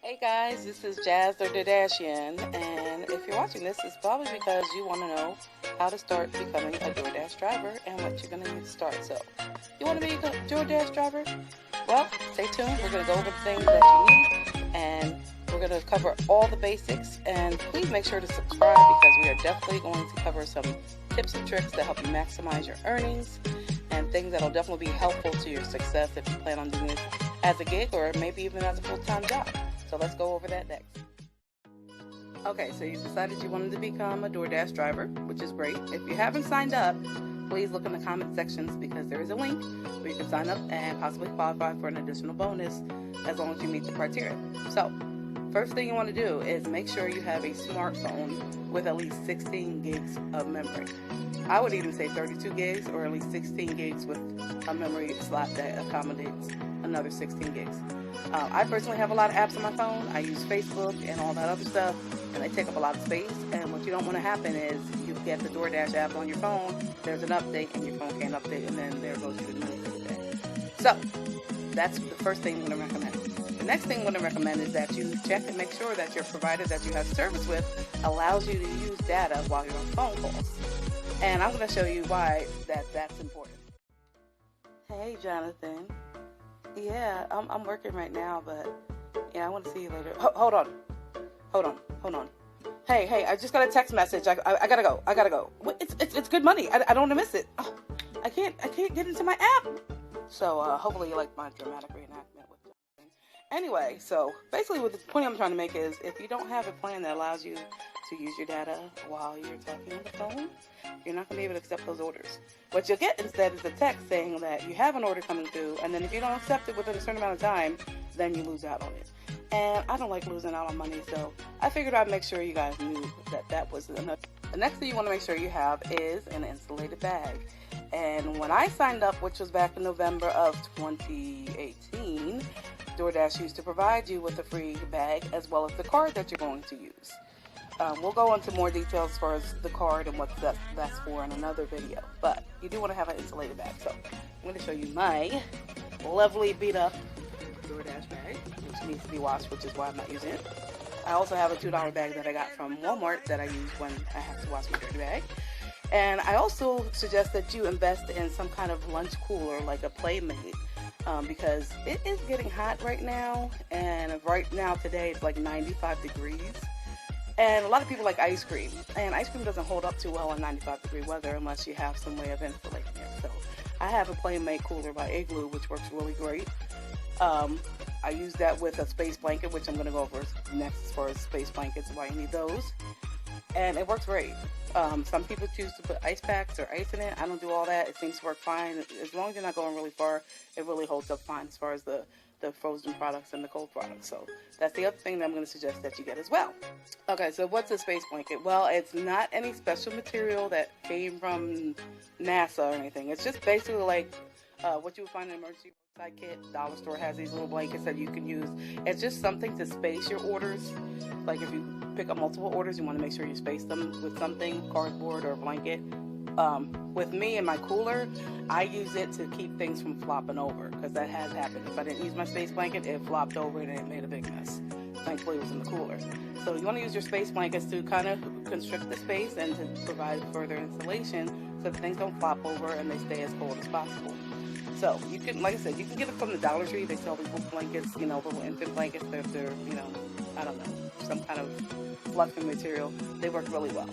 Hey guys, this is Jazz the Doordashian, and if you're watching this, it's probably because you want to know how to start becoming a DoorDash driver and what you're going to need to start. So, you want to be a DoorDash driver? Well, stay tuned. We're going to go over the things that you need, and we're going to cover all the basics. And please make sure to subscribe because we are definitely going to cover some tips and tricks to help you maximize your earnings and things that will definitely be helpful to your success if you plan on doing this as a gig or maybe even as a full-time job. So let's go over that next. Okay, so you decided you wanted to become a DoorDash driver, which is great. If you haven't signed up, please look in the comment sections because there is a link where you can sign up and possibly qualify for an additional bonus as long as you meet the criteria. So, first thing you want to do is make sure you have a smartphone with at least 16 gigs of memory. I would even say 32 gigs or at least 16 gigs with a memory slot that accommodates another 16 gigs. I personally have a lot of apps on my phone. I use Facebook and all that other stuff, and they take up a lot of space. And what you don't want to happen is you get the DoorDash app on your phone, there's an update, and your phone can't update, and then there goes your money for the day. So, that's the first thing I'm going to recommend. The next thing I'm going to recommend is that you check and make sure that your provider that you have service with allows you to use data while you're on phone calls. And I'm going to show you why that's important. Hey, Jonathan. Yeah, I'm working right now, but yeah, I want to see you later. Hold on. Hey, I just got a text message. I gotta go. It's good money. I don't want to miss it. Oh, I can't get into my app. So hopefully you like my dramatic reenactment with Jonathan. Anyway, so basically what the point I'm trying to make is if you don't have a plan that allows you to use your data while you're talking on the phone, you're not going to be able to accept those orders. What you'll get instead is a text saying that you have an order coming through, and then if you don't accept it within a certain amount of time, then you lose out on it. And I don't like losing out on money, so I figured I'd make sure you guys knew that was enough. The next thing you want to make sure you have is an insulated bag. And when I signed up, which was back in November of 2018, DoorDash used to provide you with a free bag as well as the card that you're going to use. We'll go into more details as far as the card and what that's for in another video. But you do want to have an insulated bag. So I'm going to show you my lovely beat up DoorDash bag, which needs to be washed, which is why I'm not using it. I also have a $2 bag that I got from Walmart that I use when I have to wash my dirty bag. And I also suggest that you invest in some kind of lunch cooler like a Playmate. Because it is getting hot right now, and right now today it's like 95 degrees. And a lot of people like ice cream, and ice cream doesn't hold up too well in 95-degree weather unless you have some way of insulating it. So I have a Playmate cooler by Igloo, which works really great. I use that with a space blanket, which I'm going to go over next as far as space blankets and why you need those. And it works great. Some people choose to put ice packs or ice in it. I don't do all that. It seems to work fine. As long as you're not going really far, it really holds up fine as far as the frozen products and the cold products. So that's the other thing that I'm going to suggest that you get as well. Okay, so what's a space blanket? Well, it's not any special material that came from NASA or anything. It's just basically like what you would find in an emergency roadside kit. Dollar store has these little blankets that you can use. It's just something to space your orders. Like if you pick up multiple orders, you want to make sure you space them with something, cardboard or a blanket. With me and my cooler, I use it to keep things from flopping over, because that has happened. If I didn't use my space blanket, it flopped over and it made a big mess. Thankfully, it was in the cooler. So you want to use your space blankets to kind of constrict the space and to provide further insulation so that things don't flop over and they stay as cold as possible. So you can, like I said, you can get it from the Dollar Tree. They sell these little blankets, little infant blankets. They're I don't know, some kind of fluffy material. They work really well.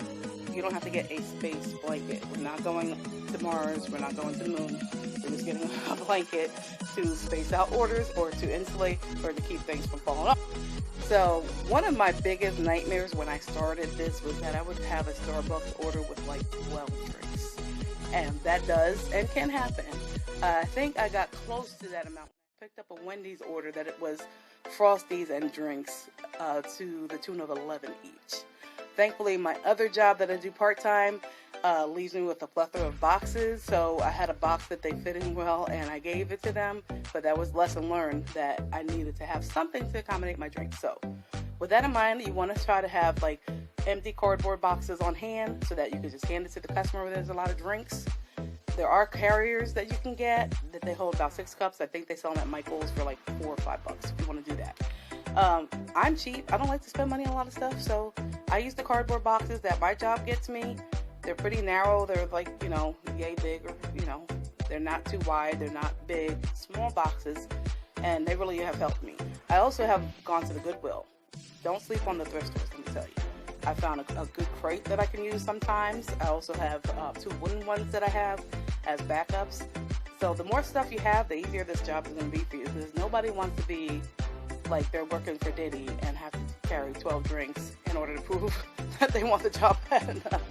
You don't have to get a space blanket. We're not going to Mars. We're not going to the moon. We're just getting a blanket to space out orders or to insulate or to keep things from falling off. So one of my biggest nightmares when I started this was that I would have a Starbucks order with like 12 drinks. And that does and can happen. I think I got close to that amount. I picked up a Wendy's order that it was Frosties and drinks to the tune of 11 each. Thankfully, my other job that I do part-time leaves me with a plethora of boxes, so I had a box that they fit in well, and I gave it to them, but that was lesson learned that I needed to have something to accommodate my drink. So with that in mind, you want to try to have like empty cardboard boxes on hand so that you can just hand it to the customer when there's a lot of drinks. There are carriers that you can get that they hold about 6 cups. I think they sell them at Michael's for like $4 or $5 if you want to do that. I'm cheap. I don't like to spend money on a lot of stuff, so I use the cardboard boxes that my job gets me. They're pretty narrow. They're like, yay big, or, they're not too wide. They're not big, small boxes, and they really have helped me. I also have gone to the Goodwill. Don't sleep on the thrift stores, let me tell you. I found a good crate that I can use sometimes. I also have 2 wooden ones that I have as backups. So the more stuff you have, the easier this job is going to be for you, because nobody wants to be like they're working for Diddy and have to carry 12 drinks in order to prove that they want the job bad enough.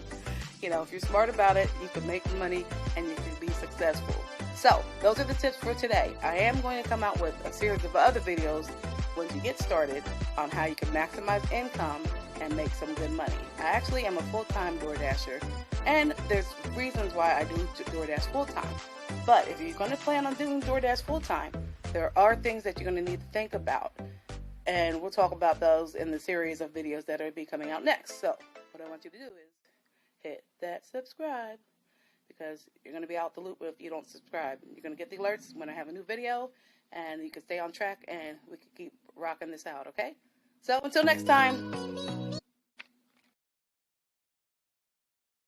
If you're smart about it, you can make money and you can be successful. So those are the tips for today. I am going to come out with a series of other videos once you get started on how you can maximize income and make some good money. I actually am a full-time DoorDasher, and there's reasons why I do DoorDash full-time. But if you're going to plan on doing DoorDash full-time, there are things that you're going to need to think about. And we'll talk about those in the series of videos that will be coming out next. So what I want you to do is hit that subscribe, because you're going to be out the loop if you don't subscribe. You're going to get the alerts when I have a new video, and you can stay on track, and we can keep rocking this out, okay? So until next time.